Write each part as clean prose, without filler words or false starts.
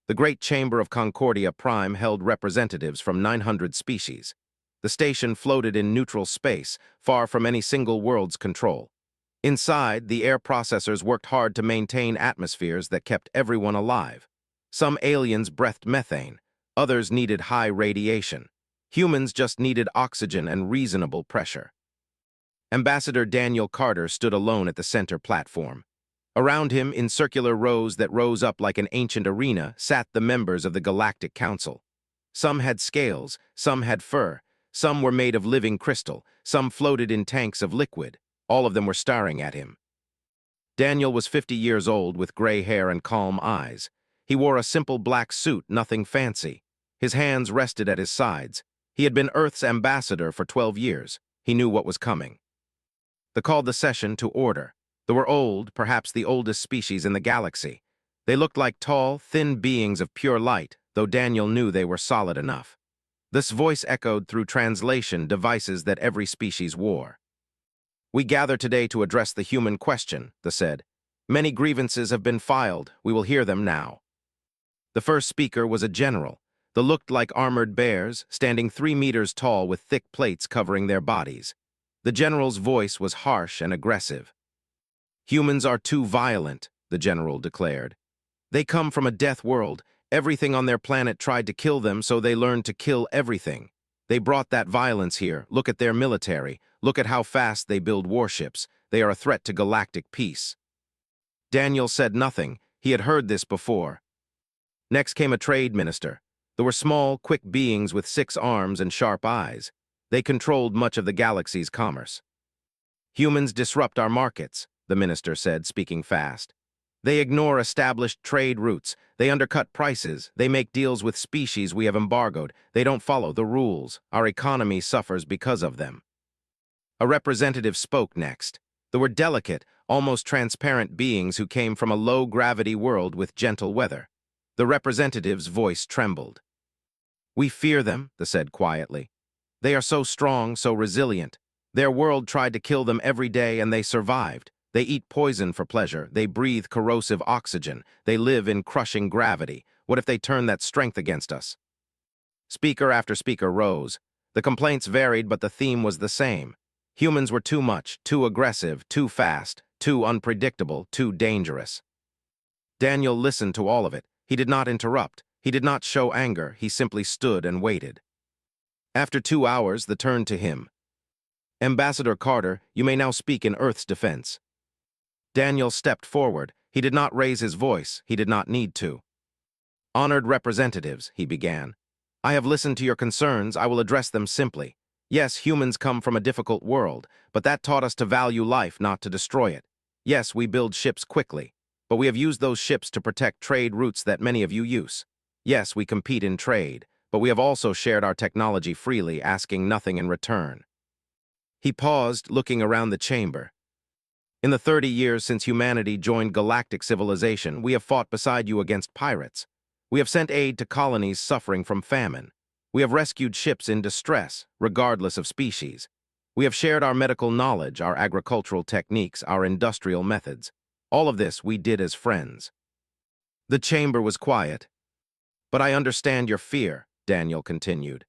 The Great Chamber of Concordia Prime held representatives from 900 species. The station floated in neutral space, far from any single world's control. Inside, the air processors worked hard to maintain atmospheres that kept everyone alive. Some aliens breathed methane, others needed high radiation. Humans just needed oxygen and reasonable pressure. Ambassador Daniel Carter stood alone at the center platform. Around him, in circular rows that rose up like an ancient arena, sat the members of the Galactic Council. Some had scales, some had fur, some were made of living crystal, some floated in tanks of liquid. All of them were staring at him. Daniel was 50 years old with gray hair and calm eyes. He wore a simple black suit, nothing fancy. His hands rested at his sides. He had been Earth's ambassador for 12 years. He knew what was coming. They called the session to order. They were old, perhaps the oldest species in the galaxy. They looked like tall, thin beings of pure light, though Daniel knew they were solid enough. This voice echoed through translation devices that every species wore. "We gather today to address the human question," they said. "Many grievances have been filed. We will hear them now." The first speaker was a general. They looked like armored bears, standing 3 meters tall with thick plates covering their bodies. The general's voice was harsh and aggressive. "Humans are too violent," the general declared. "They come from a death world. Everything on their planet tried to kill them, so they learned to kill everything. They brought that violence here. Look at their military. Look at how fast they build warships. They are a threat to galactic peace." Daniel said nothing. He had heard this before. Next came a trade minister. There were small, quick beings with 6 arms and sharp eyes. They controlled much of the galaxy's commerce. "Humans disrupt our markets," the minister said, speaking fast. "They ignore established trade routes. They undercut prices. They make deals with species we have embargoed. They don't follow the rules. Our economy suffers because of them." A representative spoke next. There were delicate, almost transparent beings who came from a low-gravity world with gentle weather. The representative's voice trembled. "We fear them," they said quietly. "They are so strong, so resilient. Their world tried to kill them every day and they survived. They eat poison for pleasure. They breathe corrosive oxygen. They live in crushing gravity. What if they turn that strength against us?" Speaker after speaker rose. The complaints varied, but the theme was the same. Humans were too much, too aggressive, too fast, too unpredictable, too dangerous. Daniel listened to all of it. He did not interrupt. He did not show anger. He simply stood and waited. After 2 hours, they turned to him. "Ambassador Carter, you may now speak in Earth's defense." Daniel stepped forward. He did not raise his voice. He did not need to. "Honored representatives," he began. "I have listened to your concerns. I will address them simply. Yes, humans come from a difficult world, but that taught us to value life, not to destroy it. Yes, we build ships quickly, but we have used those ships to protect trade routes that many of you use. Yes, we compete in trade, but we have also shared our technology freely, asking nothing in return." He paused, looking around the chamber. "In the 30 years since humanity joined galactic civilization, we have fought beside you against pirates. We have sent aid to colonies suffering from famine. We have rescued ships in distress, regardless of species. We have shared our medical knowledge, our agricultural techniques, our industrial methods. All of this we did as friends." The chamber was quiet. "But I understand your fear," Daniel continued.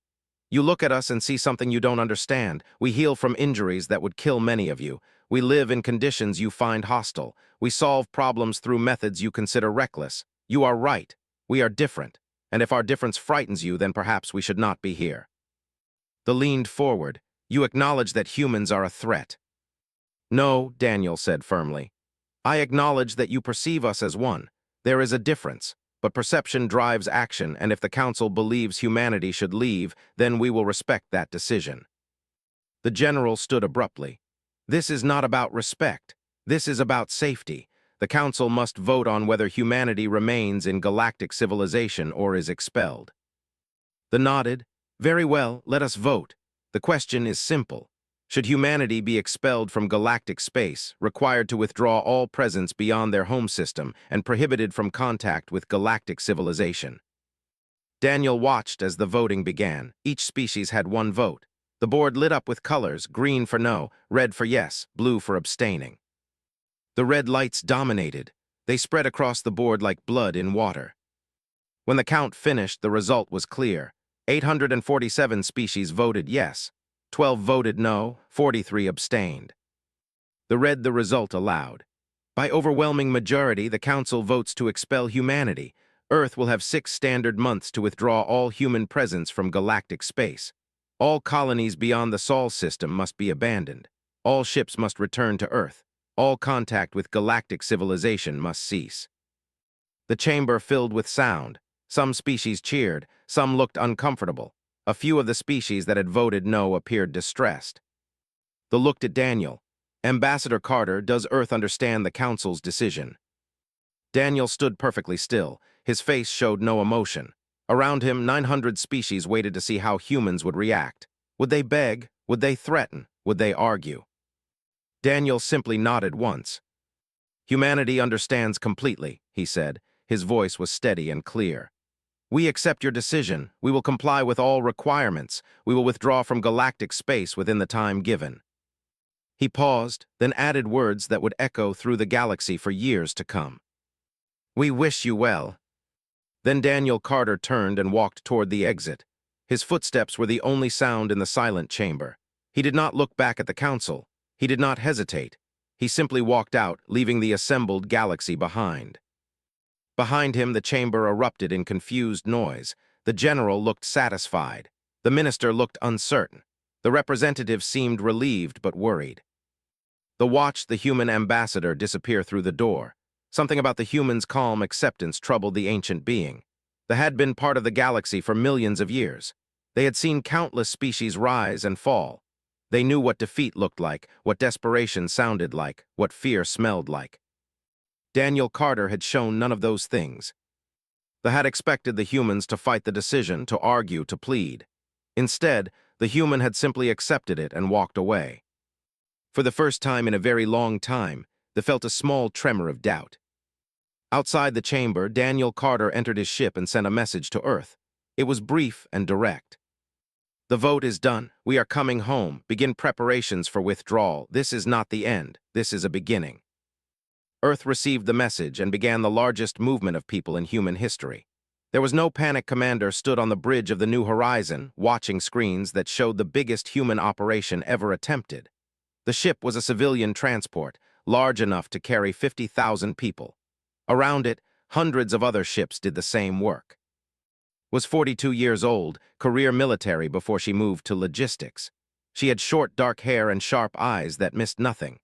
"You look at us and see something you don't understand. We heal from injuries that would kill many of you. We live in conditions you find hostile. We solve problems through methods you consider reckless. You are right. We are different. And if our difference frightens you, then perhaps we should not be here." They leaned forward. "You acknowledge that humans are a threat." "No," Daniel said firmly. "I acknowledge that you perceive us as one. There is a difference. But perception drives action, and if the Council believes humanity should leave, then we will respect that decision." The general stood abruptly. "This is not about respect. This is about safety. The Council must vote on whether humanity remains in galactic civilization or is expelled." They nodded. "Very well, let us vote. The question is simple. Should humanity be expelled from galactic space, required to withdraw all presence beyond their home system, and prohibited from contact with galactic civilization?" Daniel watched as the voting began. Each species had 1 vote. The board lit up with colors: green for no, red for yes, blue for abstaining. The red lights dominated. They spread across the board like blood in water. When the count finished, the result was clear. 847 species voted yes, 12 voted no, 43 abstained. Read the result aloud. By overwhelming majority, the Council votes to expel humanity. Earth will have 6 standard months to withdraw all human presence from galactic space. All colonies beyond the Sol system must be abandoned. All ships must return to Earth. All contact with galactic civilization must cease. The chamber filled with sound. Some species cheered, some looked uncomfortable. A few of the species that had voted no appeared distressed. They looked at Daniel. "Ambassador Carter, does Earth understand the Council's decision?" Daniel stood perfectly still. His face showed no emotion. Around him, 900 species waited to see how humans would react. Would they beg? Would they threaten? Would they argue? Daniel simply nodded once. "Humanity understands completely," he said. His voice was steady and clear. "We accept your decision. We will comply with all requirements. We will withdraw from galactic space within the time given." He paused, then added words that would echo through the galaxy for years to come. "We wish you well." Then Daniel Carter turned and walked toward the exit. His footsteps were the only sound in the silent chamber. He did not look back at the Council. He did not hesitate. He simply walked out, leaving the assembled galaxy behind. Behind him, the chamber erupted in confused noise. The general looked satisfied. The minister looked uncertain. The representative seemed relieved but worried. They watched the human ambassador disappear through the door. Something about the human's calm acceptance troubled the ancient being. They had been part of the galaxy for millions of years. They had seen countless species rise and fall. They knew what defeat looked like, what desperation sounded like, what fear smelled like. Daniel Carter had shown none of those things. They had expected the humans to fight the decision, to argue, to plead. Instead, the human had simply accepted it and walked away. For the first time in a very long time, they felt a small tremor of doubt. Outside the chamber, Daniel Carter entered his ship and sent a message to Earth. It was brief and direct. "The vote is done. We are coming home. Begin preparations for withdrawal. This is not the end. This is a beginning." Earth received the message and began the largest movement of people in human history. There was no panic. Commander stood on the bridge of the New Horizon, watching screens that showed the biggest human operation ever attempted. The ship was a civilian transport, large enough to carry 50,000 people. Around it, hundreds of other ships did the same work. Was 42 years old, career military before she moved to logistics. She had short dark hair and sharp eyes that missed nothing.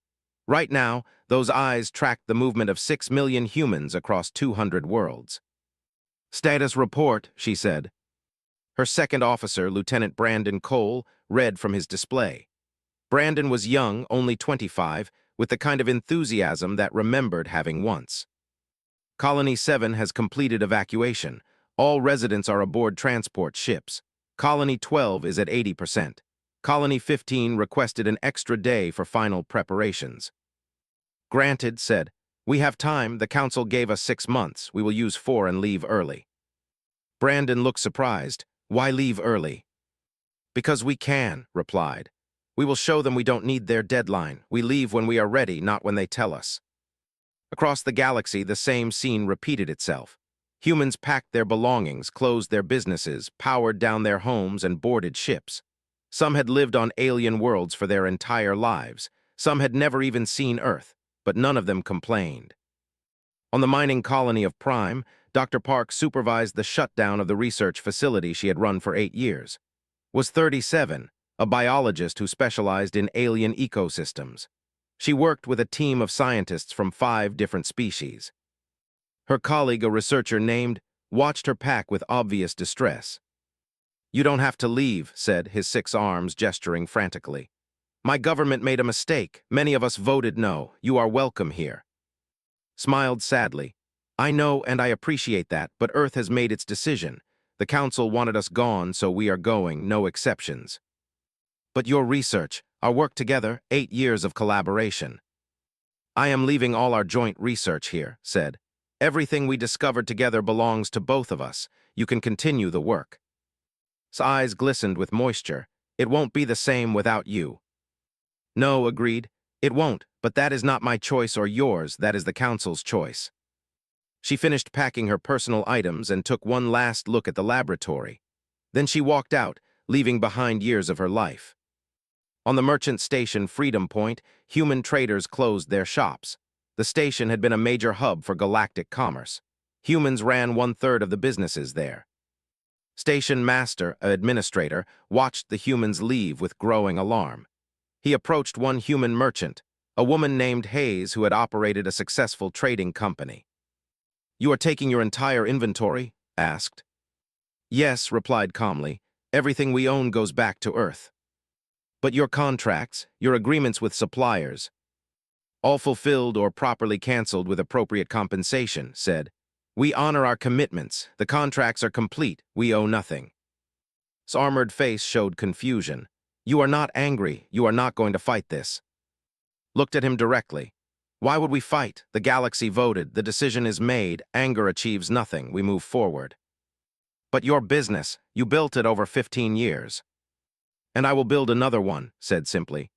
Right now, those eyes tracked the movement of 6 million humans across 200 worlds. "Status report," she said. Her second officer, Lieutenant Brandon Cole, read from his display. Brandon was young, only 25, with the kind of enthusiasm that remembered having once. "Colony 7 has completed evacuation. All residents are aboard transport ships. Colony 12 is at 80%. Colony 15 requested an extra day for final preparations." "Granted," said. "We have time. The Council gave us 6 months. We will use 4 and leave early." Brandon looked surprised. "Why leave early?" "Because we can," replied. "We will show them we don't need their deadline. We leave when we are ready, not when they tell us." Across the galaxy, the same scene repeated itself. Humans packed their belongings, closed their businesses, powered down their homes, and boarded ships. Some had lived on alien worlds for their entire lives. Some had never even seen Earth, but none of them complained. On the mining colony of Prime, Dr. Park supervised the shutdown of the research facility she had run for 8 years. Was 37, a biologist who specialized in alien ecosystems. She worked with a team of scientists from 5 different species. Her colleague, a researcher named, watched her pack with obvious distress. "You don't have to leave," said, his 6 arms gesturing frantically. "My government made a mistake. Many of us voted no. You are welcome here." Smiled sadly. "I know and I appreciate that, but Earth has made its decision. The Council wanted us gone, so we are going, no exceptions." "But your research, our work together, 8 years of collaboration." "I am leaving all our joint research here," said. "Everything we discovered together belongs to both of us. You can continue the work." His eyes glistened with moisture. "It won't be the same without you." "No," agreed. "It won't, but that is not my choice or yours. That is the Council's choice." She finished packing her personal items and took one last look at the laboratory. Then she walked out, leaving behind years of her life. On the merchant station Freedom Point, human traders closed their shops. The station had been a major hub for galactic commerce. Humans ran one-third of the businesses there. Station Master, administrator, watched the humans leave with growing alarm. He approached one human merchant, a woman named Hayes who had operated a successful trading company. "You are taking your entire inventory?" asked. "Yes," replied calmly. "Everything we own goes back to Earth." "But your contracts, your agreements with suppliers, all fulfilled or properly canceled with appropriate compensation," said. "We honor our commitments. The contracts are complete. We owe nothing." His armored face showed confusion. "You are not angry. You are not going to fight this." Looked at him directly. "Why would we fight? The galaxy voted. The decision is made. Anger achieves nothing. We move forward." "But your business, you built it over 15 years. "And I will build another one," said simply.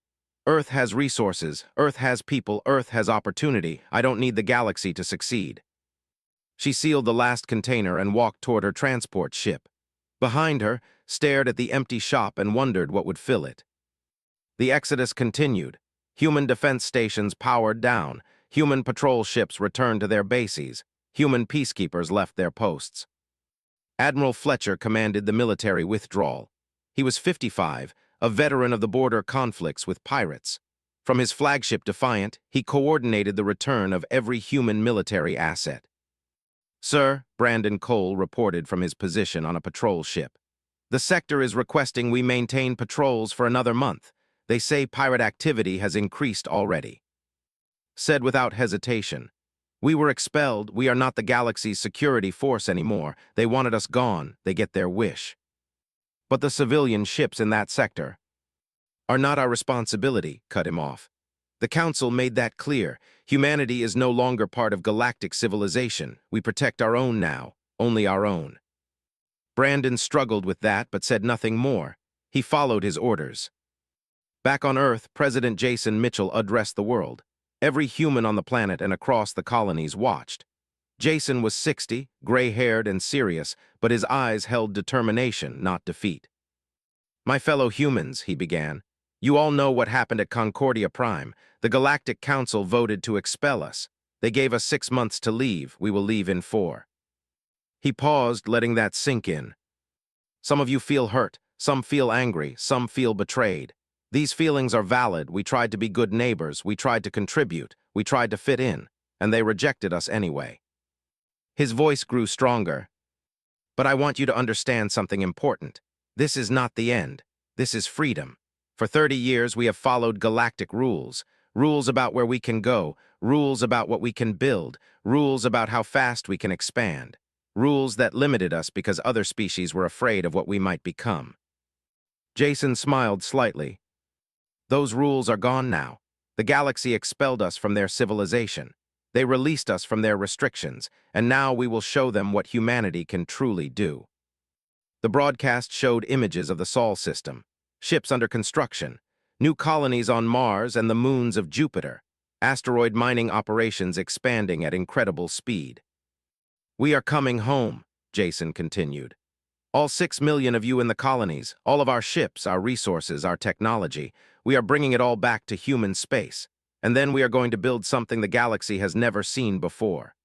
"Earth has resources. Earth has people. Earth has opportunity. I don't need the galaxy to succeed." She sealed the last container and walked toward her transport ship. Behind her, stared at the empty shop and wondered what would fill it. The exodus continued. Human defense stations powered down. Human patrol ships returned to their bases. Human peacekeepers left their posts. Admiral Fletcher commanded the military withdrawal. He was 55, a veteran of the border conflicts with pirates. From his flagship Defiant, he coordinated the return of every human military asset. "Sir," Brandon Cole reported from his position on a patrol ship, "the sector is requesting we maintain patrols for another month. They say pirate activity has increased already." Said without hesitation, "We were expelled. We are not the galaxy's security force anymore. They wanted us gone. They get their wish. But the civilian ships in that sector are not our responsibility," cut him off. "The Council made that clear. Humanity is no longer part of galactic civilization. We protect our own now, only our own." Brandon struggled with that but said nothing more. He followed his orders. Back on Earth, President Jason Mitchell addressed the world. Every human on the planet and across the colonies watched. Jason was 60, gray-haired and serious, but his eyes held determination, not defeat. "My fellow humans," he began, "you all know what happened at Concordia Prime. The Galactic Council voted to expel us. They gave us 6 months to leave. We will leave in 4. He paused, letting that sink in. "Some of you feel hurt, some feel angry, some feel betrayed. These feelings are valid. We tried to be good neighbors. We tried to contribute. We tried to fit in. And they rejected us anyway." His voice grew stronger. "But I want you to understand something important. This is not the end. This is freedom. For 30 years, we have followed galactic rules. Rules about where we can go. Rules about what we can build. Rules about how fast we can expand. Rules that limited us because other species were afraid of what we might become." Jason smiled slightly. "Those rules are gone now. The galaxy expelled us from their civilization. They released us from their restrictions, and now we will show them what humanity can truly do." The broadcast showed images of the Sol system, ships under construction, new colonies on Mars and the moons of Jupiter, asteroid mining operations expanding at incredible speed. "We are coming home," Jason continued. "All 6 million of you in the colonies, all of our ships, our resources, our technology, we are bringing it all back to human space. And then we are going to build something the galaxy has never seen before."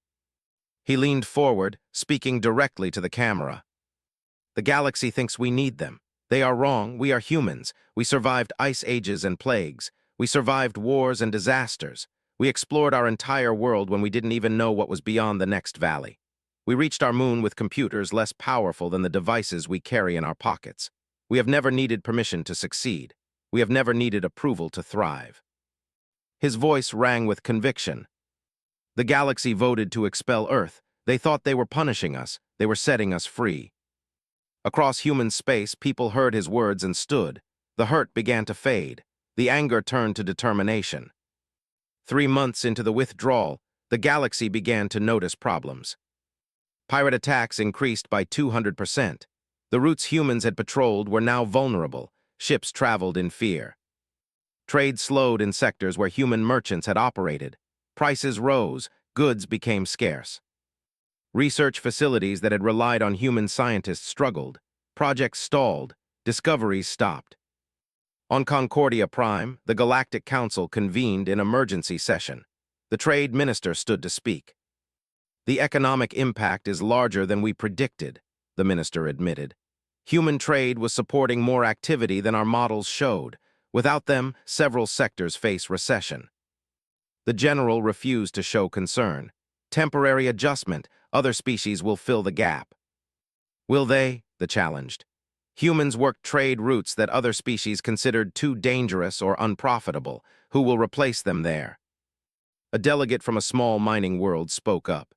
He leaned forward, speaking directly to the camera. "The galaxy thinks we need them. They are wrong. We are humans. We survived ice ages and plagues. We survived wars and disasters. We explored our entire world when we didn't even know what was beyond the next valley. We reached our moon with computers less powerful than the devices we carry in our pockets. We have never needed permission to succeed. We have never needed approval to thrive." His voice rang with conviction. "The galaxy voted to expel Earth. They thought they were punishing us. They were setting us free." Across human space, people heard his words and stood. The hurt began to fade. The anger turned to determination. 3 months into the withdrawal, the galaxy began to notice problems. Pirate attacks increased by 200%. The routes humans had patrolled were now vulnerable. Ships traveled in fear. Trade slowed in sectors where human merchants had operated. Prices rose. Goods became scarce. Research facilities that had relied on human scientists struggled. Projects stalled. Discoveries stopped. On Concordia Prime, the Galactic Council convened in emergency session. The trade minister stood to speak. The economic impact is larger than we predicted, the minister admitted. Human trade was supporting more activity than our models showed. Without them, several sectors face recession. The general refused to show concern. Temporary adjustment, other species will fill the gap. Will they? The challenged. Humans work trade routes that other species considered too dangerous or unprofitable. Who will replace them there? A delegate from a small mining world spoke up.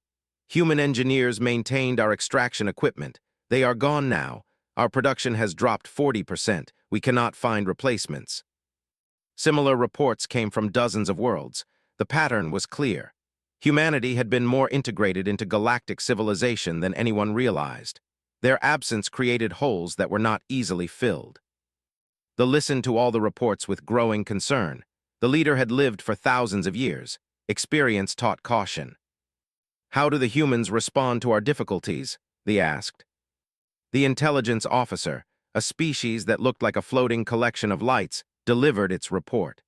Human engineers maintained our extraction equipment. They are gone now. Our production has dropped 40%. We cannot find replacements. Similar reports came from dozens of worlds. The pattern was clear. Humanity had been more integrated into galactic civilization than anyone realized. Their absence created holes that were not easily filled. They listened to all the reports with growing concern. The leader had lived for thousands of years. Experience taught caution. How do the humans respond to our difficulties? They asked. The intelligence officer, a species that looked like a floating collection of lights, delivered its report.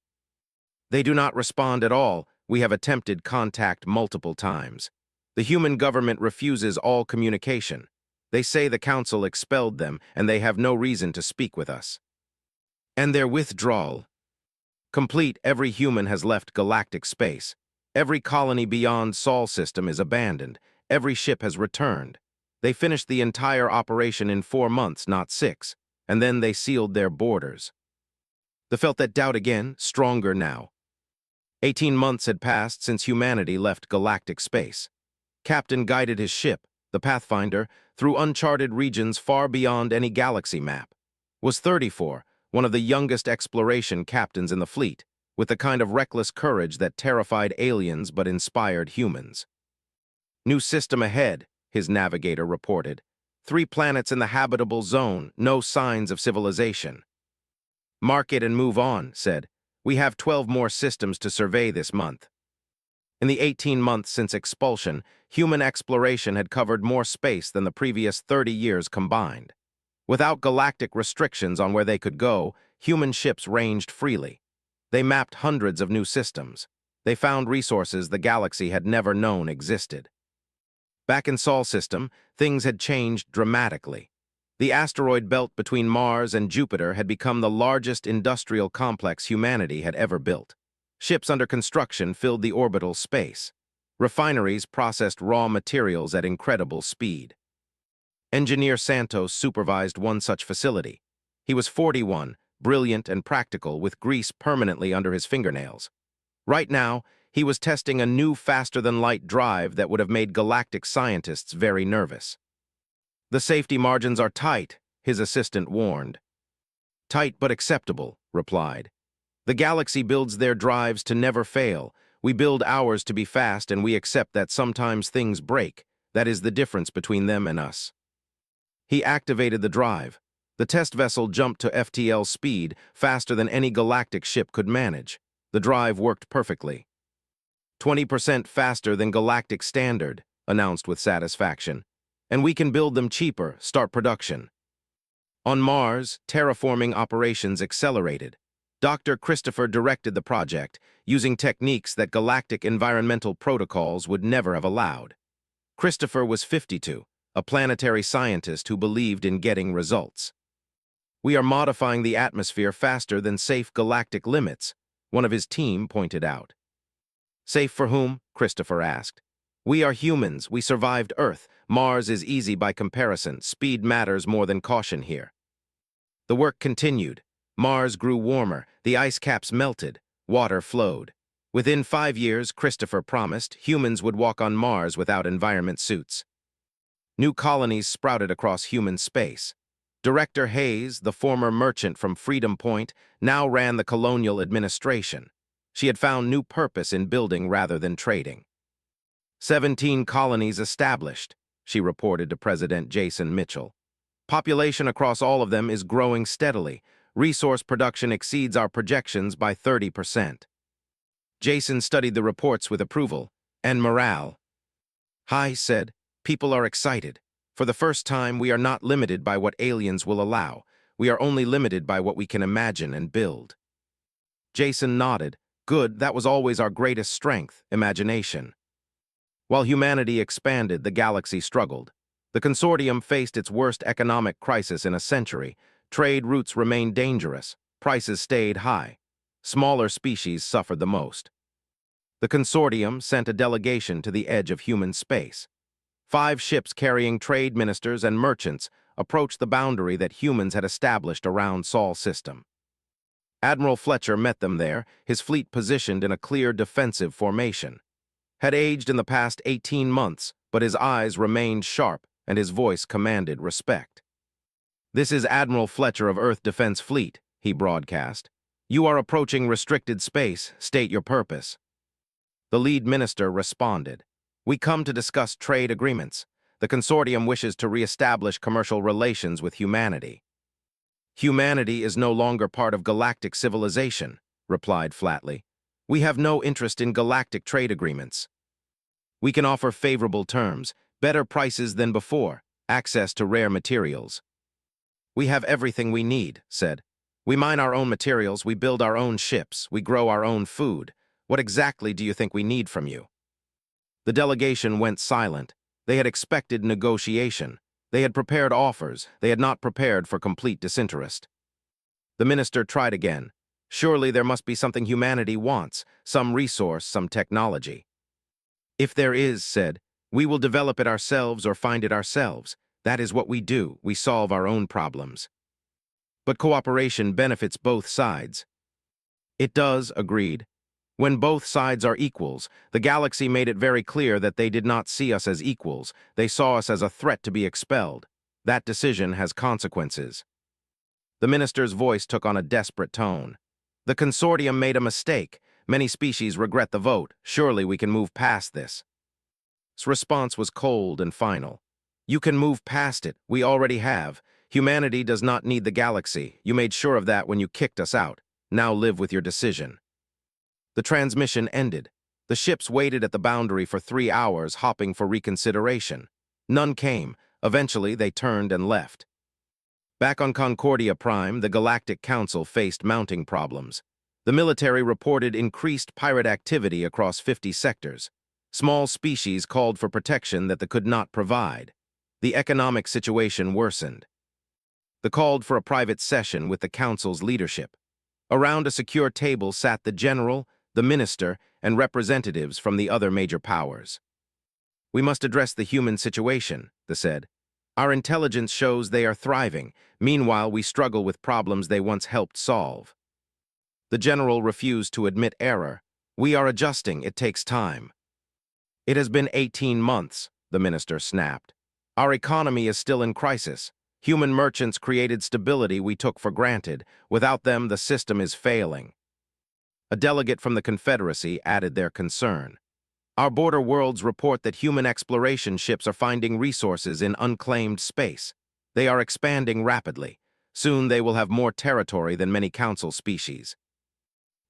They do not respond at all. We have attempted contact multiple times. The human government refuses all communication. They say the council expelled them and they have no reason to speak with us. And their withdrawal. Complete, every human has left galactic space. Every colony beyond Sol system is abandoned. Every ship has returned. They finished the entire operation in 4 months, not 6, and then they sealed their borders. They felt that doubt again, stronger now. 18 months had passed since humanity left galactic space. Captain guided his ship, the Pathfinder, through uncharted regions far beyond any galaxy map. Was 34, one of the youngest exploration captains in the fleet, with the kind of reckless courage that terrified aliens but inspired humans. New system ahead, his navigator reported. 3 planets in the habitable zone, no signs of civilization. Mark it and move on, said. We have 12 more systems to survey this month. In the 18 months since expulsion, human exploration had covered more space than the previous 30 years combined. Without galactic restrictions on where they could go, human ships ranged freely. They mapped hundreds of new systems. They found resources the galaxy had never known existed. Back in Sol system, things had changed dramatically. The asteroid belt between Mars and Jupiter had become the largest industrial complex humanity had ever built. Ships under construction filled the orbital space. Refineries processed raw materials at incredible speed. Engineer Santos supervised one such facility. He was 41, brilliant and practical, with grease permanently under his fingernails. Right now, he was testing a new faster-than-light drive that would have made galactic scientists very nervous. The safety margins are tight, his assistant warned. Tight but acceptable, replied. The galaxy builds their drives to never fail. We build ours to be fast, and we accept that sometimes things break. That is the difference between them and us. He activated the drive. The test vessel jumped to FTL speed, faster than any galactic ship could manage. The drive worked perfectly. 20% faster than galactic standard, announced with satisfaction. And we can build them cheaper, start production. On Mars, terraforming operations accelerated. Dr. Christopher directed the project, using techniques that galactic environmental protocols would never have allowed. Christopher was 52, a planetary scientist who believed in getting results. We are modifying the atmosphere faster than safe galactic limits, one of his team pointed out. Safe for whom? Christopher asked. We are humans. We survived Earth. Mars is easy by comparison. Speed matters more than caution here. The work continued. Mars grew warmer. The ice caps melted. Water flowed. Within 5 years, Christopher promised, humans would walk on Mars without environment suits. New colonies sprouted across human space. Director Hayes, the former merchant from Freedom Point, now ran the colonial administration. She had found new purpose in building rather than trading. 17 colonies established, she reported to President Jason Mitchell. Population across all of them is growing steadily. Resource production exceeds our projections by 30%. Jason studied the reports with approval, and morale. High said, People are excited. For the first time, we are not limited by what aliens will allow. We are only limited by what we can imagine and build. Jason nodded. Good, that was always our greatest strength, imagination. While humanity expanded, the galaxy struggled. The consortium faced its worst economic crisis in a century. Trade routes remained dangerous. Prices stayed high. Smaller species suffered the most. The consortium sent a delegation to the edge of human space. 5 ships carrying trade ministers and merchants approached the boundary that humans had established around Sol's system. Admiral Fletcher met them there, his fleet positioned in a clear defensive formation. Had aged in the past 18 months, but his eyes remained sharp and his voice commanded respect. "This is Admiral Fletcher of Earth Defense Fleet," he broadcast. "You are approaching restricted space. State your purpose." The lead minister responded. "We come to discuss trade agreements. The consortium wishes to re-establish commercial relations with humanity." "Humanity is no longer part of galactic civilization," replied flatly. "We have no interest in galactic trade agreements. We can offer favorable terms, better prices than before, access to rare materials." "We have everything we need," said. "We mine our own materials, we build our own ships, we grow our own food. What exactly do you think we need from you?" The delegation went silent. They had expected negotiation. They had prepared offers. They had not prepared for complete disinterest. The minister tried again. "Surely there must be something humanity wants, some resource, some technology." "If there is," said, "we will develop it ourselves or find it ourselves. That is what we do. We solve our own problems." "But cooperation benefits both sides." "It does," agreed. "When both sides are equals, the galaxy made it very clear that they did not see us as equals. They saw us as a threat to be expelled. That decision has consequences." The minister's voice took on a desperate tone. "The consortium made a mistake. Many species regret the vote. Surely we can move past this." His response was cold and final. "You can move past it. We already have. Humanity does not need the galaxy. You made sure of that when you kicked us out. Now live with your decision." The transmission ended. The ships waited at the boundary for 3 hours, hopping for reconsideration. None came. Eventually, they turned and left. Back on Concordia Prime, the Galactic Council faced mounting problems. The military reported increased pirate activity across 50 sectors. Small species called for protection that they could not provide. The economic situation worsened. They called for a private session with the Council's leadership. Around a secure table sat the general, the minister, and representatives from the other major powers. "We must address the human situation," they said. "Our intelligence shows they are thriving. Meanwhile, we struggle with problems they once helped solve." The general refused to admit error. "We are adjusting. It takes time." "It has been 18 months, the minister snapped. "Our economy is still in crisis. Human merchants created stability we took for granted. Without them, the system is failing." A delegate from the Confederacy added their concern. "Our border worlds report that human exploration ships are finding resources in unclaimed space. They are expanding rapidly. Soon they will have more territory than many council species."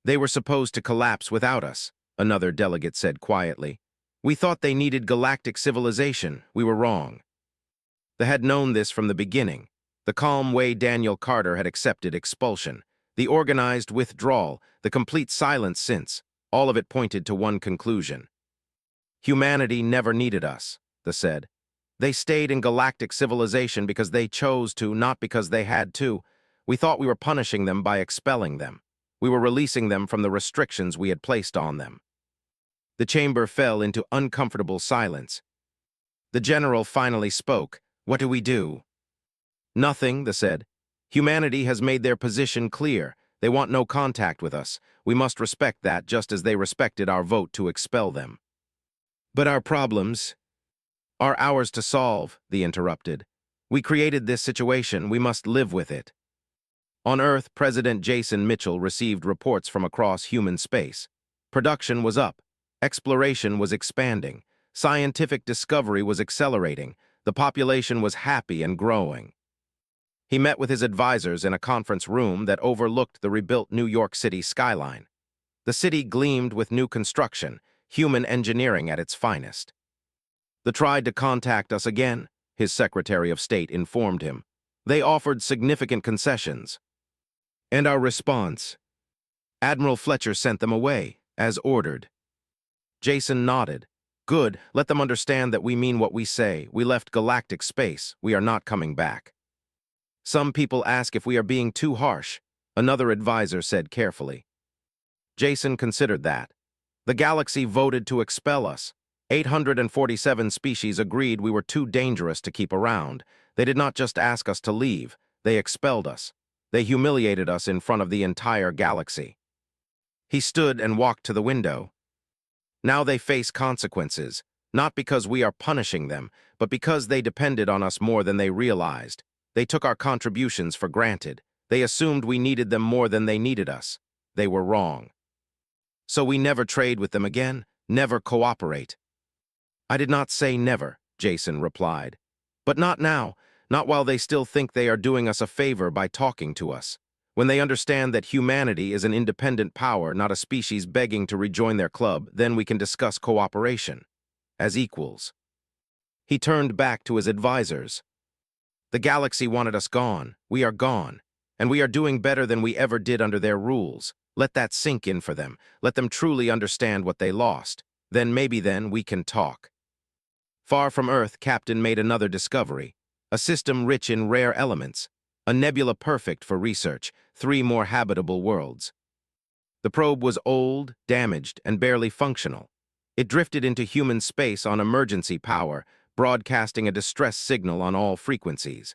"They were supposed to collapse without us," another delegate said quietly. "We thought they needed galactic civilization. We were wrong." They had known this from the beginning. The calm way Daniel Carter had accepted expulsion. The organized withdrawal, the complete silence since, all of it pointed to one conclusion. "Humanity never needed us," they said. "They stayed in galactic civilization because they chose to, not because they had to. We thought we were punishing them by expelling them. We were releasing them from the restrictions we had placed on them." The chamber fell into uncomfortable silence. The general finally spoke. "What do we do?" "Nothing," they said. "Humanity has made their position clear. They want no contact with us. We must respect that, just as they respected our vote to expel them." "But our problems are ours to solve," they interrupted. "We created this situation. We must live with it." On Earth, President Jason Mitchell received reports from across human space. Production was up. Exploration was expanding. Scientific discovery was accelerating. The population was happy and growing. He met with his advisors in a conference room that overlooked the rebuilt New York City skyline. The city gleamed with new construction, human engineering at its finest. They tried to contact us again, his Secretary of State informed him. They offered significant concessions. And our response? Admiral Fletcher sent them away, as ordered. Jason nodded. Good, let them understand that we mean what we say. We left galactic space. We are not coming back. Some people ask if we are being too harsh, another advisor said carefully. Jason considered that. The galaxy voted to expel us. 847 species agreed we were too dangerous to keep around. They did not just ask us to leave, they expelled us. They humiliated us in front of the entire galaxy. He stood and walked to the window. Now they face consequences, not because we are punishing them, but because they depended on us more than they realized. They took our contributions for granted. They assumed we needed them more than they needed us. They were wrong. So we never trade with them again, never cooperate. I did not say never, Jason replied. But not now, not while they still think they are doing us a favor by talking to us. When they understand that humanity is an independent power, not a species begging to rejoin their club, then we can discuss cooperation, as equals. He turned back to his advisors. The galaxy wanted us gone, we are gone, and we are doing better than we ever did under their rules. Let that sink in for them, let them truly understand what they lost. Then we can talk. Far from Earth, Captain made another discovery, a system rich in rare elements, a nebula perfect for research, 3 more habitable worlds. The probe was old, damaged, and barely functional. It drifted into human space on emergency power, broadcasting a distress signal on all frequencies.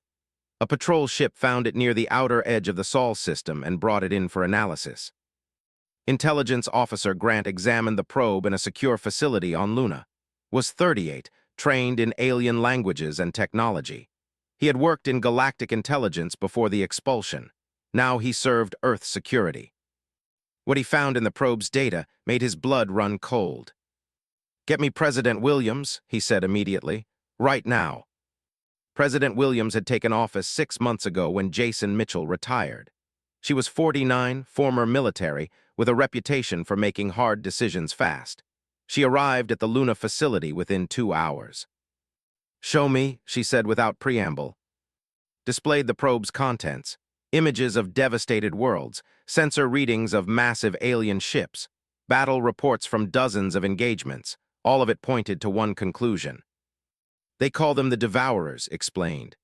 A patrol ship found it near the outer edge of the Sol system and brought it in for analysis. Intelligence Officer Grant examined the probe in a secure facility on Luna. Was 38, trained in alien languages and technology. He had worked in galactic intelligence before the expulsion. Now he served Earth security. What he found in the probe's data made his blood run cold. "Get me President Williams," he said immediately. "Right now." President Williams had taken office 6 months ago when Jason Mitchell retired. She was 49, former military, with a reputation for making hard decisions fast. She arrived at the Luna facility within 2 hours. "Show me," she said without preamble. Displayed the probe's contents, images of devastated worlds, sensor readings of massive alien ships, battle reports from dozens of engagements. All of it pointed to one conclusion. "They call them the Devourers," explained.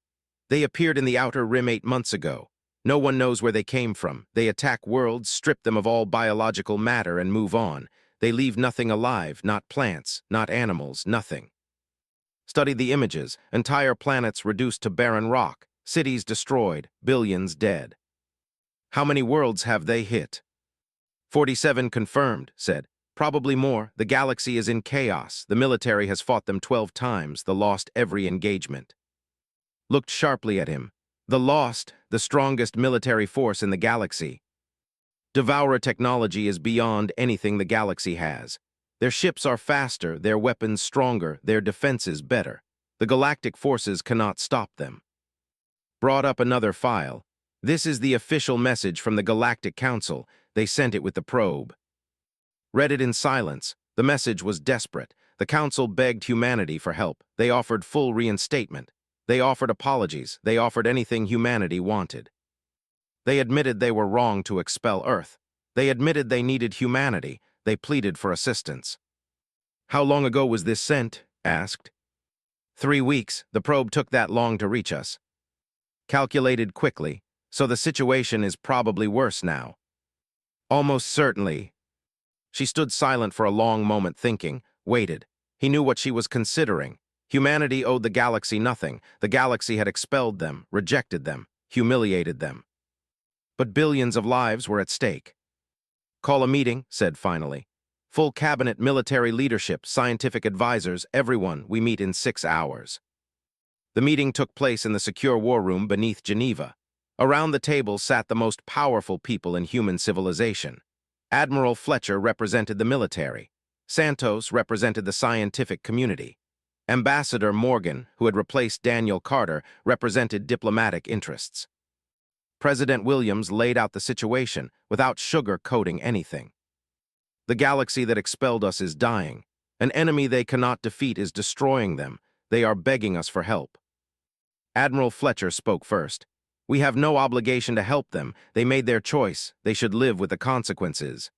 "They appeared in the Outer Rim 8 months ago. No one knows where they came from. They attack worlds, strip them of all biological matter, and move on. They leave nothing alive, not plants, not animals, nothing." Study the images, entire planets reduced to barren rock, cities destroyed, billions dead. "How many worlds have they hit?" 47 confirmed, said. "Probably more. The galaxy is in chaos. The military has fought them 12 times. The lost every engagement." Looked sharply at him. "The lost, the strongest military force in the galaxy. Devourer technology is beyond anything the galaxy has. Their ships are faster, their weapons stronger, their defenses better. The galactic forces cannot stop them." Brought up another file. "This is the official message from the Galactic Council. They sent it with the probe." Read it in silence. The message was desperate. The Council begged humanity for help. They offered full reinstatement. They offered apologies. They offered anything humanity wanted. They admitted they were wrong to expel Earth. They admitted they needed humanity. They pleaded for assistance. "How long ago was this sent?" asked. 3 weeks. The probe took that long to reach us." Calculated quickly. "So the situation is probably worse now." "Almost certainly." She stood silent for a long moment thinking, waited. He knew what she was considering. Humanity owed the galaxy nothing. The galaxy had expelled them, rejected them, humiliated them. But billions of lives were at stake. "Call a meeting," said finally. "Full cabinet, military leadership, scientific advisors, everyone. We meet in 6 hours." The meeting took place in the secure war room beneath Geneva. Around the table sat the most powerful people in human civilization. Admiral Fletcher represented the military. Santos represented the scientific community. Ambassador Morgan, who had replaced Daniel Carter, represented diplomatic interests. President Williams laid out the situation without sugar-coating anything. "The galaxy that expelled us is dying, An enemy they cannot defeat is destroying them. They are begging us for help. Admiral Fletcher spoke first. We have no obligation to help them. They made their choice. They should live with the consequences.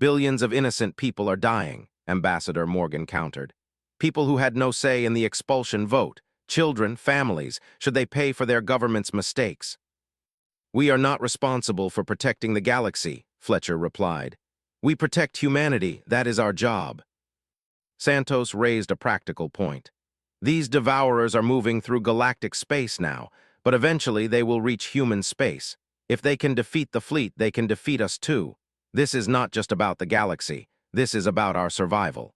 Billions of innocent people are dying, Ambassador Morgan countered. People who had no say in the expulsion vote. Children, families, should they pay for their government's mistakes? We are not responsible for protecting the galaxy, Fletcher replied. We protect humanity. That is our job. Santos raised a practical point. These devourers are moving through galactic space now, but eventually they will reach human space. If they can defeat the fleet, they can defeat us too. This is not just about the galaxy. This is about our survival.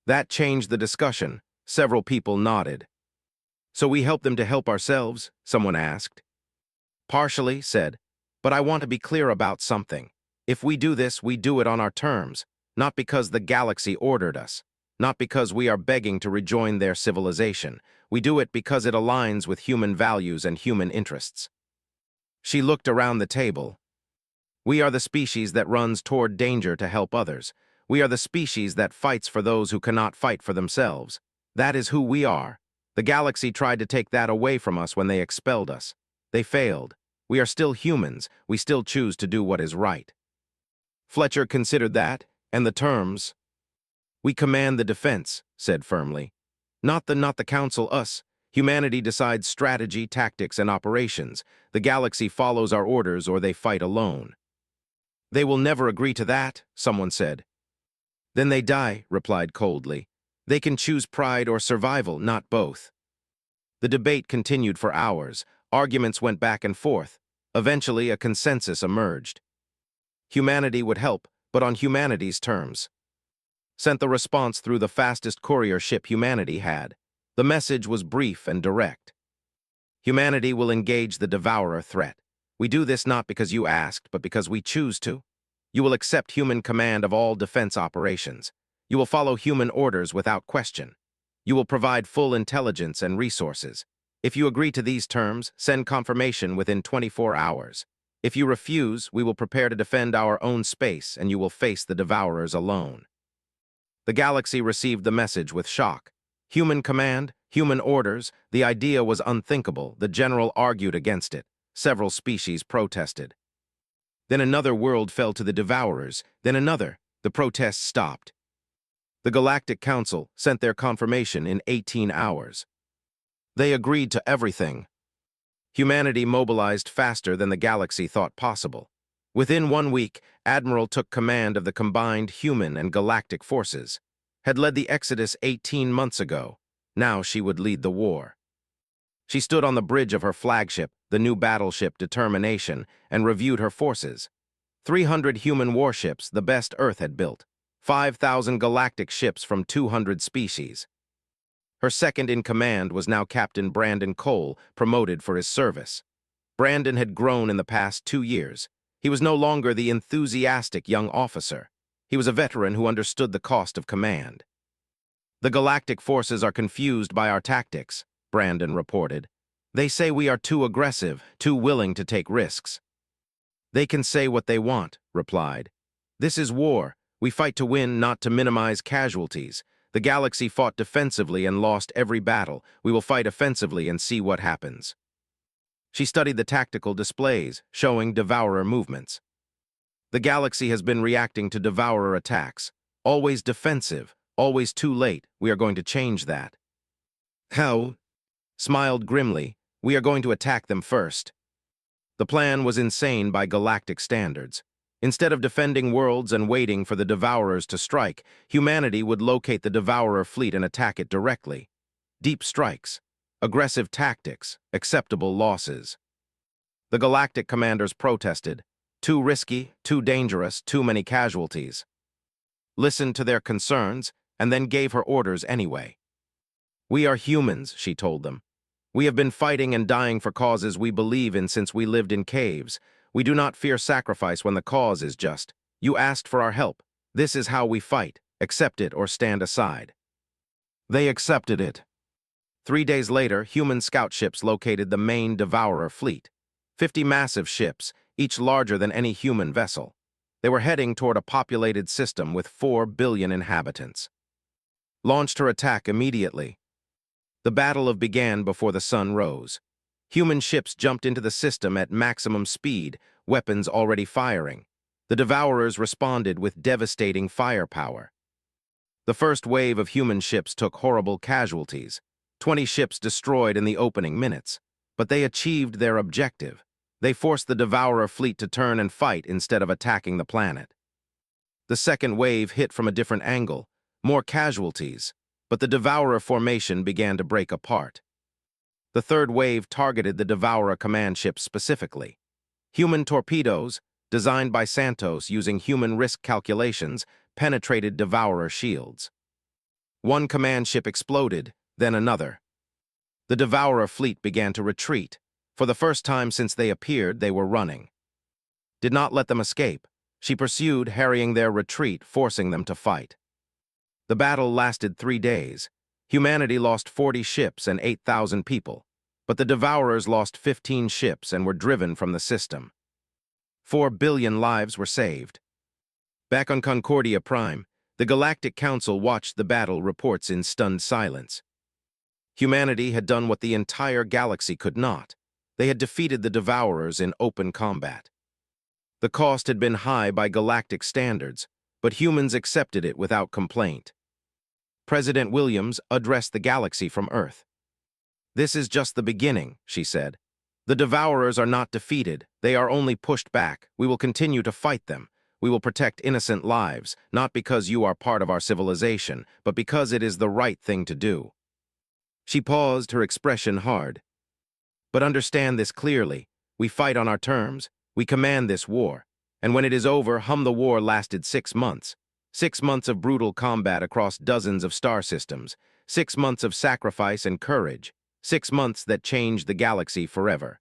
That changed the discussion. Several people nodded. So we help them to help ourselves? Someone asked. Partially, said. But I want to be clear about something. If we do this, we do it on our terms, not because the galaxy ordered us. Not because we are begging to rejoin their civilization. We do it because it aligns with human values and human interests. She looked around the table. We are the species that runs toward danger to help others. We are the species that fights for those who cannot fight for themselves. That is who we are. The galaxy tried to take that away from us when they expelled us. They failed. We are still humans. We still choose to do what is right. Fletcher considered that, and the terms. We command the defense, said firmly. Not the council, us. Humanity decides strategy, tactics, and operations. The galaxy follows our orders or they fight alone. They will never agree to that, someone said. Then they die, replied coldly. They can choose pride or survival, not both. The debate continued for hours. Arguments went back and forth. Eventually, a consensus emerged. Humanity would help, but on humanity's terms. Sent the response through the fastest courier ship humanity had. The message was brief and direct. Humanity will engage the devourer threat. We do this not because you asked, but because we choose to. You will accept human command of all defense operations. You will follow human orders without question. You will provide full intelligence and resources. If you agree to these terms, send confirmation within 24 hours. If you refuse, we will prepare to defend our own space and you will face the devourers alone. The galaxy received the message with shock. Human command, human orders, the idea was unthinkable. The general argued against it. Several species protested. Then another world fell to the devourers, then another. The protests stopped. The Galactic Council sent their confirmation in 18 hours. They agreed to everything. Humanity mobilized faster than the galaxy thought possible. Within 1 week, Admiral took command of the combined human and galactic forces. Had led the Exodus 18 months ago. Now she would lead the war. She stood on the bridge of her flagship, the new battleship Determination, and reviewed her forces. 300 human warships, the best Earth had built. 5,000 galactic ships from 200 species. Her second-in-command was now Captain Brandon Cole, promoted for his service. Brandon had grown in the past 2 years. He was no longer the enthusiastic young officer. He was a veteran who understood the cost of command. The galactic forces are confused by our tactics, Brandon reported. They say we are too aggressive, too willing to take risks. They can say what they want, replied. This is war. We fight to win, not to minimize casualties. The galaxy fought defensively and lost every battle. We will fight offensively and see what happens. She studied the tactical displays, showing devourer movements. The galaxy has been reacting to devourer attacks. Always defensive, always too late. We are going to change that. How? Smiled grimly. We are going to attack them first. The plan was insane by galactic standards. Instead of defending worlds and waiting for the devourers to strike, humanity would locate the devourer fleet and attack it directly. Deep strikes, aggressive tactics, acceptable losses. The galactic commanders protested. Too risky, too dangerous, too many casualties. Listened to their concerns, and then gave her orders anyway. We are humans, she told them. We have been fighting and dying for causes we believe in since we lived in caves. We do not fear sacrifice when the cause is just. You asked for our help. This is how we fight. Accept it or stand aside. They accepted it. 3 days later, human scout ships located the main devourer fleet. 50 massive ships, each larger than any human vessel. They were heading toward a populated system with 4 billion inhabitants. launched her attack immediately. The battle began before the sun rose. Human ships jumped into the system at maximum speed, weapons already firing. The Devourers responded with devastating firepower. The first wave of human ships took horrible casualties. 20 ships destroyed in the opening minutes. But they achieved their objective. They forced the Devourer fleet to turn and fight instead of attacking the planet. The second wave hit from a different angle, more casualties, but the Devourer formation began to break apart. The third wave targeted the Devourer command ships specifically. Human torpedoes, designed by Santos using human risk calculations, penetrated Devourer shields. One command ship exploded, then another. The Devourer fleet began to retreat. For the first time since they appeared, they were running. Did not let them escape. She pursued, harrying their retreat, forcing them to fight. The battle lasted 3 days. Humanity lost 40 ships and 8,000 people, but the Devourers lost 15 ships and were driven from the system. 4 billion lives were saved. Back on Concordia Prime, the Galactic Council watched the battle reports in stunned silence. Humanity had done what the entire galaxy could not. They had defeated the Devourers in open combat. The cost had been high by galactic standards, but humans accepted it without complaint. President Williams addressed the galaxy from Earth. "This is just the beginning," she said. "The Devourers are not defeated. They are only pushed back. We will continue to fight them. We will protect innocent lives, not because you are part of our civilization, but because it is the right thing to do." She paused, her expression hard. "But understand this clearly. We fight on our terms. We command this war. And when it is over, the war lasted 6 months. 6 months of brutal combat across dozens of star systems. 6 months of sacrifice and courage. 6 months that changed the galaxy forever."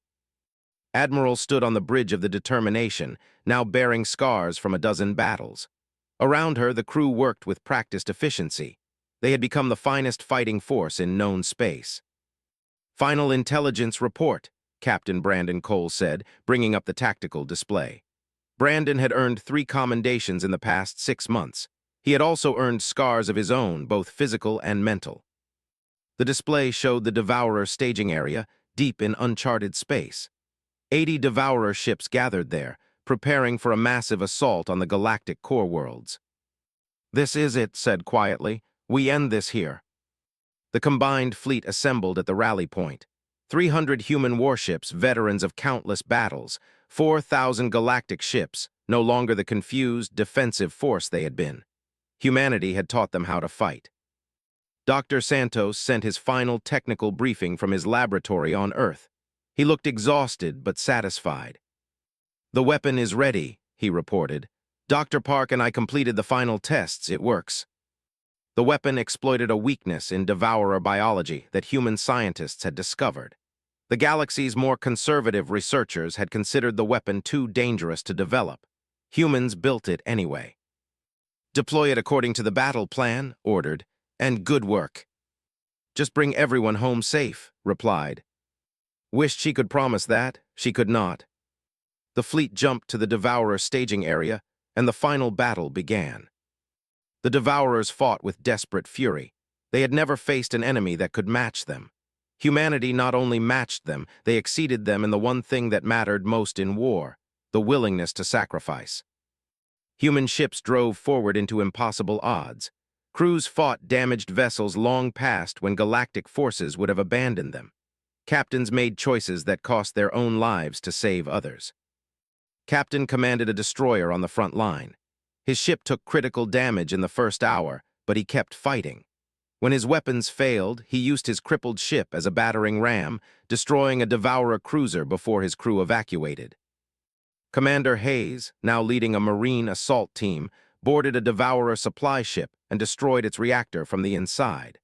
Admiral stood on the bridge of the Determination, now bearing scars from a dozen battles. Around her, the crew worked with practiced efficiency. They had become the finest fighting force in known space. "Final intelligence report," Captain Brandon Cole said, bringing up the tactical display. Brandon had earned 3 commendations in the past 6 months. He had also earned scars of his own, both physical and mental. The display showed the Devourer staging area, deep in uncharted space. 80 Devourer ships gathered there, preparing for a massive assault on the galactic core worlds. "This is it," said quietly. "We end this here." The combined fleet assembled at the rally point. 300 human warships, veterans of countless battles, 4,000 galactic ships, no longer the confused, defensive force they had been. Humanity had taught them how to fight. Dr. Santos sent his final technical briefing from his laboratory on Earth. He looked exhausted but satisfied. "The weapon is ready," he reported. "Dr. Park and I completed the final tests. It works." The weapon exploited a weakness in Devourer biology that human scientists had discovered. The galaxy's more conservative researchers had considered the weapon too dangerous to develop. Humans built it anyway. "Deploy it according to the battle plan," ordered, "and good work." "Just bring everyone home safe," replied. Wished she could promise that. She could not. The fleet jumped to the Devourer staging area, and the final battle began. The Devourers fought with desperate fury. They had never faced an enemy that could match them. Humanity not only matched them, they exceeded them in the one thing that mattered most in war, the willingness to sacrifice. Human ships drove forward into impossible odds. Crews fought damaged vessels long past when galactic forces would have abandoned them. Captains made choices that cost their own lives to save others. Captain commanded a destroyer on the front line. His ship took critical damage in the first hour, but he kept fighting. When his weapons failed, he used his crippled ship as a battering ram, destroying a Devourer cruiser before his crew evacuated. Commander Hayes, now leading a Marine assault team, boarded a Devourer supply ship and destroyed its reactor from the inside.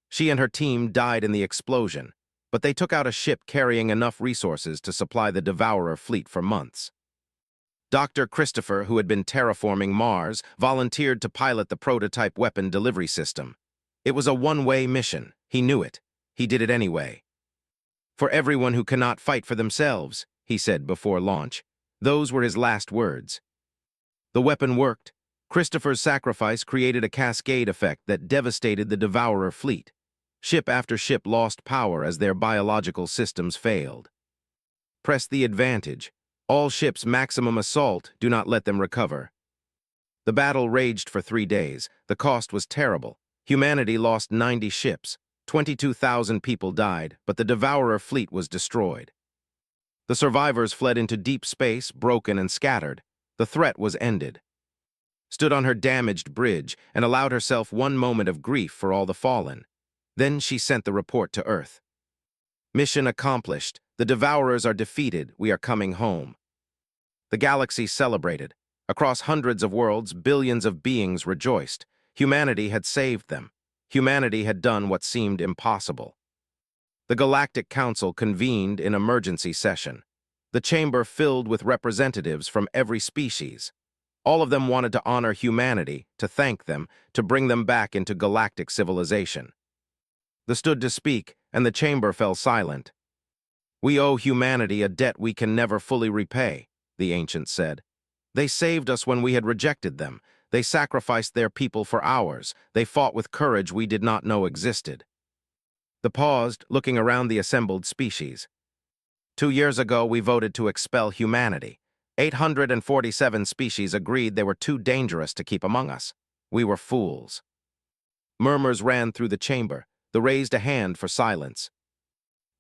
She and her team died in the explosion, but they took out a ship carrying enough resources to supply the Devourer fleet for months. Dr. Christopher, who had been terraforming Mars, volunteered to pilot the prototype weapon delivery system. It was a one-way mission. He knew it. He did it anyway. "For everyone who cannot fight for themselves," he said before launch. Those were his last words. The weapon worked. Christopher's sacrifice created a cascade effect that devastated the Devourer fleet. Ship after ship lost power as their biological systems failed. Press the advantage. All ships maximum assault, do not let them recover. The battle raged for 3 days. The cost was terrible. Humanity lost 90 ships. 22,000 people died, but the Devourer fleet was destroyed. The survivors fled into deep space, broken and scattered. The threat was ended. Stood on her damaged bridge and allowed herself one moment of grief for all the fallen. Then she sent the report to Earth. Mission accomplished. The Devourers are defeated. We are coming home. The galaxy celebrated. Across hundreds of worlds, billions of beings rejoiced. Humanity had saved them. Humanity had done what seemed impossible. The Galactic Council convened in emergency session. The chamber filled with representatives from every species. All of them wanted to honor humanity, to thank them, to bring them back into galactic civilization. They stood to speak, and the chamber fell silent. "We owe humanity a debt we can never fully repay," the ancients said. "They saved us when we had rejected them. They sacrificed their people for ours. They fought with courage we did not know existed." They paused, looking around the assembled species. 2 years ago, we voted to expel humanity. 847 species agreed they were too dangerous to keep among us. We were fools. Murmurs ran through the chamber. They raised a hand for silence.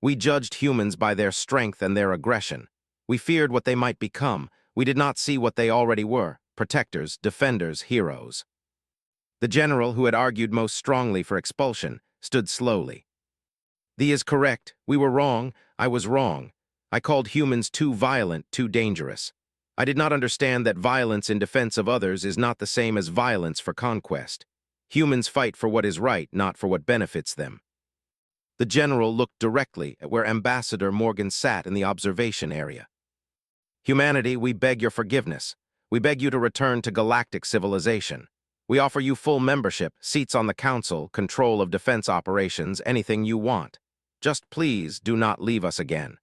We judged humans by their strength and their aggression. We feared what they might become. We did not see what they already were: protectors, defenders, heroes. The general, who had argued most strongly for expulsion, stood slowly. "Thee is correct. We were wrong. I was wrong. I called humans too violent, too dangerous. I did not understand that violence in defense of others is not the same as violence for conquest. Humans fight for what is right, not for what benefits them." The general looked directly at where Ambassador Morgan sat in the observation area. "Humanity, we beg your forgiveness. We beg you to return to galactic civilization. We offer you full membership, seats on the council, control of defense operations, anything you want. Just please do not leave us again."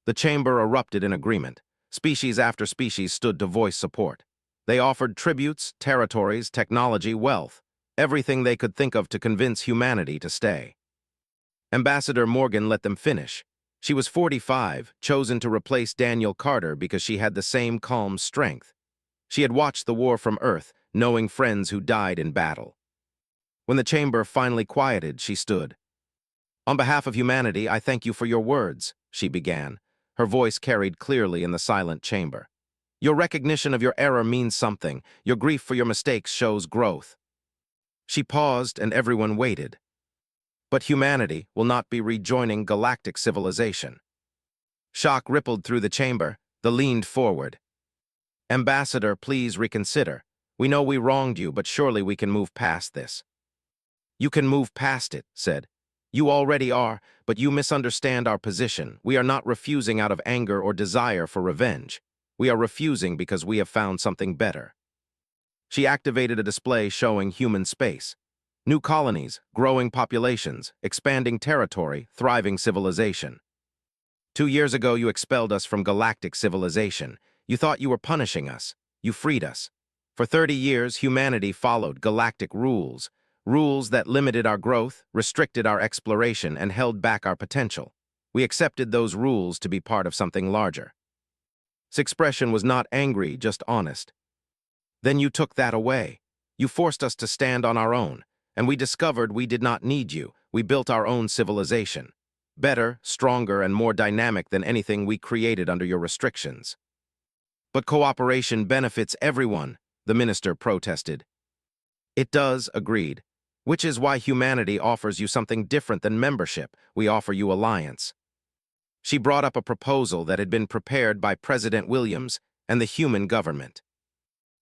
The chamber erupted in agreement. Species after species stood to voice support. They offered tributes, territories, technology, wealth, everything they could think of to convince humanity to stay. Ambassador Morgan let them finish. She was 45, chosen to replace Daniel Carter because she had the same calm strength. She had watched the war from Earth, knowing friends who died in battle. When the chamber finally quieted, she stood. "On behalf of humanity, I thank you for your words," she began. Her voice carried clearly in the silent chamber. "Your recognition of your error means something. Your grief for your mistakes shows growth." She paused, and everyone waited. "But humanity will not be rejoining galactic civilization." Shock rippled through the chamber. They leaned forward. "Ambassador, please reconsider. We know we wronged you, but surely we can move past this." "You can move past it," said. "You already are, but you misunderstand our position. We are not refusing out of anger or desire for revenge. We are refusing because we have found something better." She activated a display showing human space. New colonies, growing populations, expanding territory, thriving civilization. 2 years ago, you expelled us from galactic civilization. You thought you were punishing us. You freed us. For 30 years, humanity followed galactic rules. Rules that limited our growth, restricted our exploration, and held back our potential. We accepted those rules to be part of something larger. His expression was not angry, just honest. Then you took that away. You forced us to stand on our own, and we discovered we did not need you. We built our own civilization. Better, stronger, and more dynamic than anything we created under your restrictions. "But cooperation benefits everyone," the minister protested. "It does," agreed. "Which is why humanity offers you something different than membership. We offer you alliance." She brought up a proposal that had been prepared by President Williams and the human government.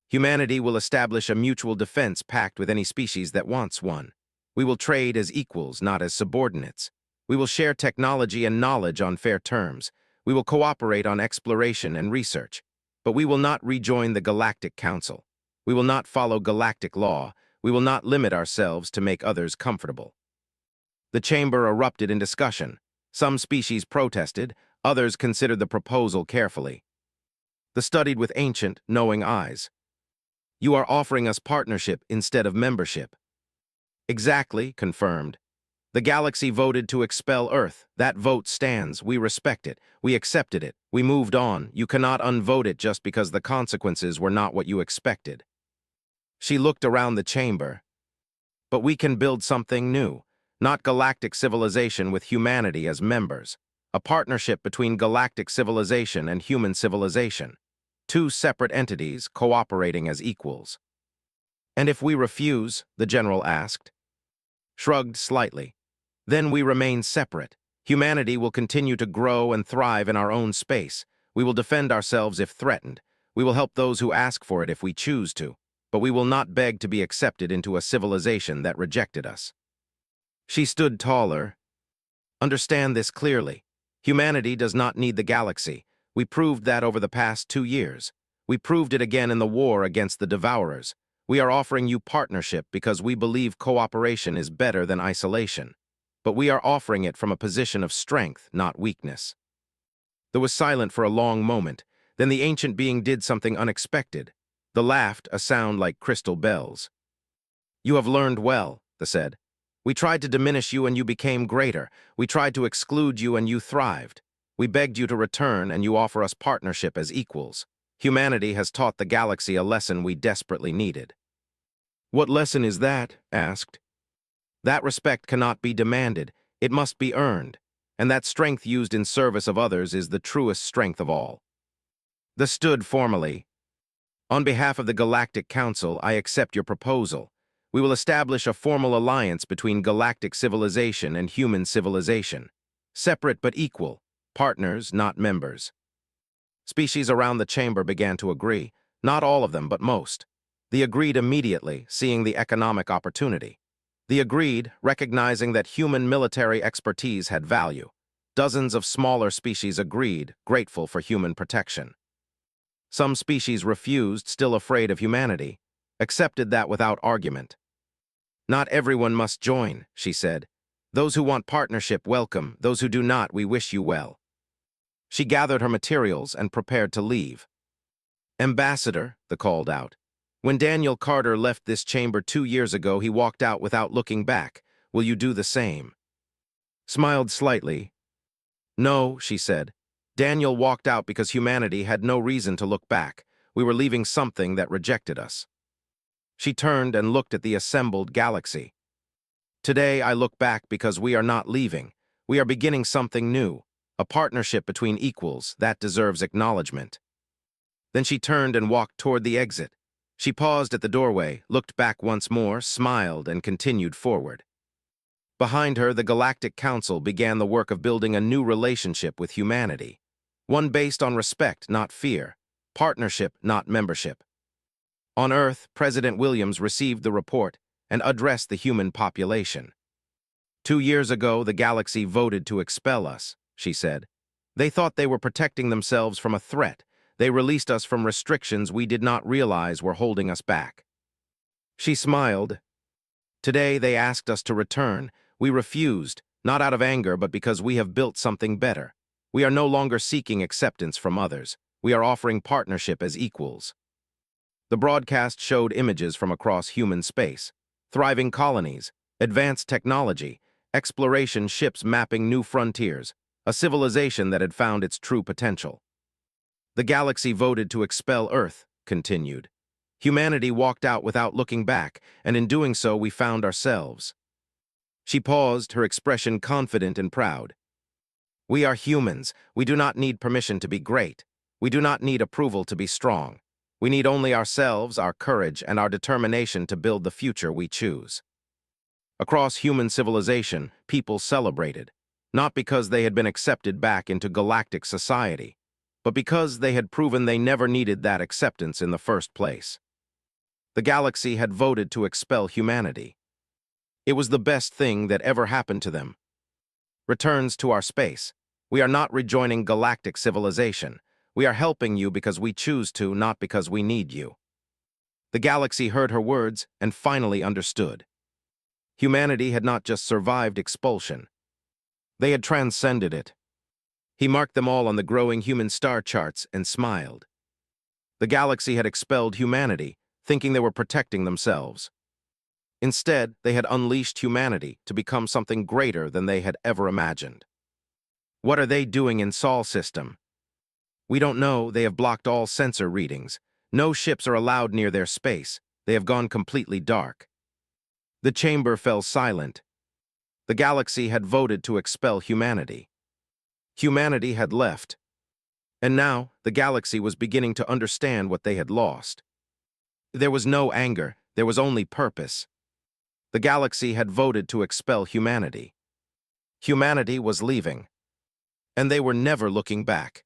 Humanity will establish a mutual defense pact with any species that wants one. We will trade as equals, not as subordinates. We will share technology and knowledge on fair terms. We will cooperate on exploration and research. But we will not rejoin the Galactic Council. We will not follow galactic law. We will not limit ourselves to make others comfortable. The chamber erupted in discussion. Some species protested, others considered the proposal carefully. They studied with ancient, knowing eyes. You are offering us partnership instead of membership. Exactly, confirmed. The galaxy voted to expel Earth. That vote stands. We respect it. We accepted it. We moved on. You cannot unvote it just because the consequences were not what you expected. She looked around the chamber. But we can build something new, not galactic civilization with humanity as members, a partnership between galactic civilization and human civilization, two separate entities cooperating as equals. And if we refuse, the general asked. Shrugged slightly. Then we remain separate. Humanity will continue to grow and thrive in our own space. We will defend ourselves if threatened. We will help those who ask for it if we choose to. But we will not beg to be accepted into a civilization that rejected us. She stood taller. Understand this clearly. Humanity does not need the galaxy. We proved that over the past 2 years. We proved it again in the war against the Devourers. We are offering you partnership because we believe cooperation is better than isolation. But we are offering it from a position of strength, not weakness. There was silence for a long moment. Then the ancient being did something unexpected. The laughed, a sound like crystal bells. You have learned well, the said. We tried to diminish you and you became greater. We tried to exclude you and you thrived. We begged you to return and you offer us partnership as equals. Humanity has taught the galaxy a lesson we desperately needed. What lesson is that? Asked. That respect cannot be demanded. It must be earned. And that strength used in service of others is the truest strength of all. The stood formally. On behalf of the Galactic Council, I accept your proposal. We will establish a formal alliance between galactic civilization and human civilization. Separate but equal. Partners, not members. Species around the chamber began to agree. Not all of them, but most. They agreed immediately, seeing the economic opportunity. They agreed, recognizing that human military expertise had value. Dozens of smaller species agreed, grateful for human protection. Some species refused, still afraid of humanity, accepted that without argument. Not everyone must join, she said. Those who want partnership, welcome. Those who do not, we wish you well. She gathered her materials and prepared to leave. Ambassador, the called out. When Daniel Carter left this chamber 2 years ago, he walked out without looking back. Will you do the same? Smiled slightly. No, she said. Daniel walked out because humanity had no reason to look back. We were leaving something that rejected us. She turned and looked at the assembled galaxy. Today I look back because we are not leaving. We are beginning something new, a partnership between equals that deserves acknowledgement. Then she turned and walked toward the exit. She paused at the doorway, looked back once more, smiled, and continued forward. Behind her, the Galactic Council began the work of building a new relationship with humanity. One based on respect, not fear. Partnership, not membership. On Earth, President Williams received the report and addressed the human population. 2 years ago, the galaxy voted to expel us, she said. They thought they were protecting themselves from a threat. They released us from restrictions we did not realize were holding us back. She smiled. Today, they asked us to return. We refused, not out of anger, but because we have built something better. We are no longer seeking acceptance from others. We are offering partnership as equals. The broadcast showed images from across human space. Thriving colonies, advanced technology, exploration ships mapping new frontiers, a civilization that had found its true potential. The galaxy voted to expel Earth, continued. Humanity walked out without looking back, and in doing so we found ourselves. She paused, her expression confident and proud. We are humans. We do not need permission to be great. We do not need approval to be strong. We need only ourselves, our courage, and our determination to build the future we choose. Across human civilization, people celebrated, not because they had been accepted back into galactic society, but because they had proven they never needed that acceptance in the first place. The galaxy had voted to expel humanity. It was the best thing that ever happened to them. Returns to our space. We are not rejoining galactic civilization. We are helping you because we choose to, not because we need you. The galaxy heard her words and finally understood. Humanity had not just survived expulsion. They had transcended it. He marked them all on the growing human star charts and smiled. The galaxy had expelled humanity, thinking they were protecting themselves. Instead, they had unleashed humanity to become something greater than they had ever imagined. What are they doing in Sol system? We don't know. They have blocked all sensor readings. No ships are allowed near their space. They have gone completely dark. The chamber fell silent. The galaxy had voted to expel humanity. Humanity had left. And now, the galaxy was beginning to understand what they had lost. There was no anger. There was only purpose. The galaxy had voted to expel humanity. Humanity was leaving. And they were never looking back.